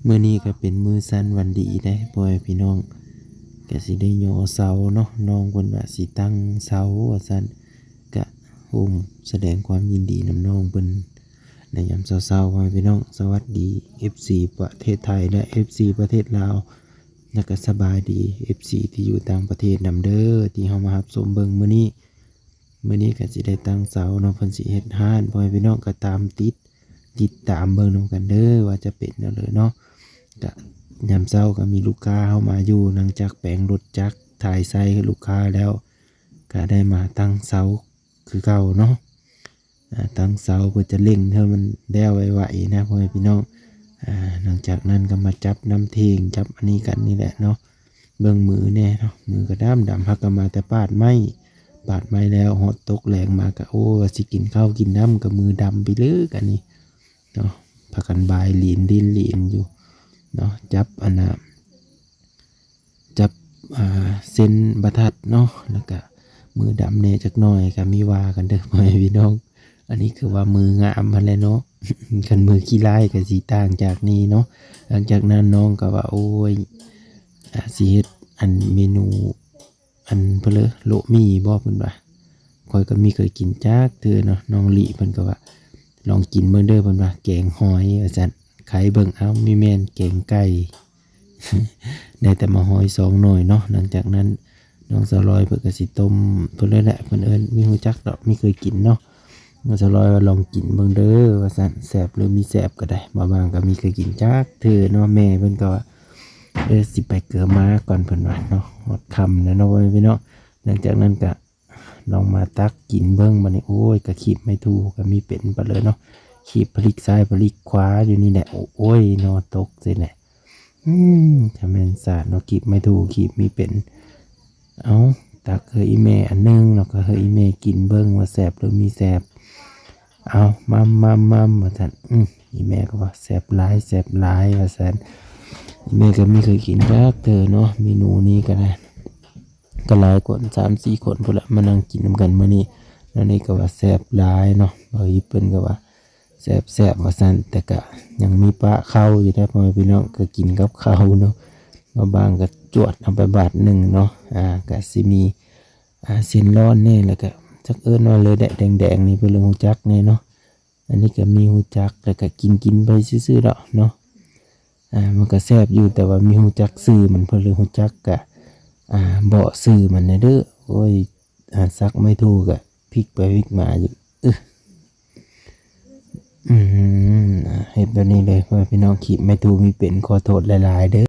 มื้อนี้ก็เป็นมื้อสั้นวันดีเด้พ่อแม่พี่น้องก็สิได้ย่อเสาเนาะน้องเพิ่นว่าสิตั้งเสาว่าซั่นก็โฮมแสดงความยินดีนำน้องเพิ่นในยามเช้าๆพ่อแม่พี่น้องสวัสดี FC ประเทศไทยและ FC ประเทศลาวแล้วก็สบายดี FC ที่อยู่ต่างประเทศนำเด้อที่เฮามารับชมเบิ่งมื้อนี้ก็สิได้ตั้งเสาเนาะเพิ่นสิเฮ็ดร้านพ่อแม่พี่น้องก็ตามติดตามเบิ่งนำกันเด้อว่าจะเป็นแนวเลยเนาะก็ยามเช้าก็มีลูกค้าเข้ามาอยู่หลังจากแปลงรถจักรถ่ายไส้ให้ลูกค้าแล้วก็ได้มาตั้งเสาคือเก่าเนาะตั้งเสาเพื่อจะเร่งให้มันแล้วไวๆนะพ่อแม่พี่น้องหลังจากนั้นก็มาจับน้ำเทงจับอันนี้กันนี่แหละเนาะเบิ่งมือแน่เนาะมือก็ดำพักก็มาแต่ปาดไม้แล้วหดตกแรงมาก็โอ้สิกินข้าวกินน้ำกับมือดำไปเลยกันนี่เนาะพักกันบายลีนดินลีนอยู่เนาะจับจับเส้นบรรทัดเนาะแล้วก็มือดำเนี่ยจักหน่อยก็มีว่ากันเด้อพ่อแม่พี่น้องอันนี้คือว่ามืองามมันเลยเนาะ กันมือขี้ไล่ก็สีต่างจากนี้เนาะหลังจากนั้นน้องก็ว่าโอ้ยสิเฮ็ดอันเมนูอันเพลอโลมี่บ่เพิ่นว่าข้อยก็มีเคยกินจักเทื่อเนาะน้องลิเพิ่นก็ว่าลองกินเบิ่งเด้อเพิ่นว่าแกงหอยว่าซั่นไข่เบิ่งเอามีแม่นแกงไก่ ได้แต่มาหอย2หน่อยเนาะหลังจากนั้นน้องสลอยเพิ่นก็สิต้มเพิ่นเลยแหละเพิ่นเอิ้นมีฮู้จักดอกมีเคยกินเนาะน้องสลอยว่าลองกินเบิ่งเด้อว่าซั่นแซ่บหรือมีแซ่บก็ได้บางก็มีเคยกินจักเทื่อเนาะแม่เพิ่นก็ว่าสิไปเกลือมาก่อนเพิ่นว่าเนาะฮอดค่ำแล้วเนาะพี่เนาะหลังจากนั้นก็ลองมาตักกินเบิ่งบัดนี้โอ้ยก็คีบไม่ถูกก็มีเป็นไปเลยเนาะคีบพลิกซ้ายพลิกขวาอยู่นี่แหละโอ้ยนอตกซิแหละถ้าแม่นศาสตร์เนาะคีบไม่ถูกคีบมีเป็นเอาตักเฮยอีแม่อันนึงแล้วก็เฮยอีแม่กินเบิ่งว่าแซ่บหรือมีแซ่บเอามัมว่าซั่นอีแม่ก็ว่าแซ่บหลายว่าซั่นอีแม่ก็ไม่เคยกินจักเทื่อเนาะเมนูนี้ก็ได้ก็หลายคน 3-4 คนพุ่นละมานั่งกินนำกันมื้อนี้แล้วนี่ก็ว่าแซ่บหลายเนาะบ่อีเพิ่นก็ว่าแซ่บว่าซั่นแต่ก็ยังมีปะเข้าอยู่ได้พ่อแม่พี่น้องก็กินกับข้าวเนาะบางก็จวดเอาไปบาทหนึ่งเนาะก็สิมีเส้นร้อนแน่แล้วก็จักเอิ้นว่าเลยแดงๆนี่เพิ่นเลยฮู้จักแน่เนาะอันนี้ก็มีฮู้จักแล้วก็กินไปซื่อๆดอกเนาะมันก็แซ่บอยู่แต่ว่ามีฮู้จักชื่อมันเพิ่นเลยฮู้จักก็เบาะชื่อมันนะเด้อโอ้ยซักไม่ถูกอะพลิกไปพลิกมาอยู่เฮ็ดแบบนี้เลยเพื่อพี่น้องขีดไม่ถูกมีเป็นขอโทษหลายๆเด้อ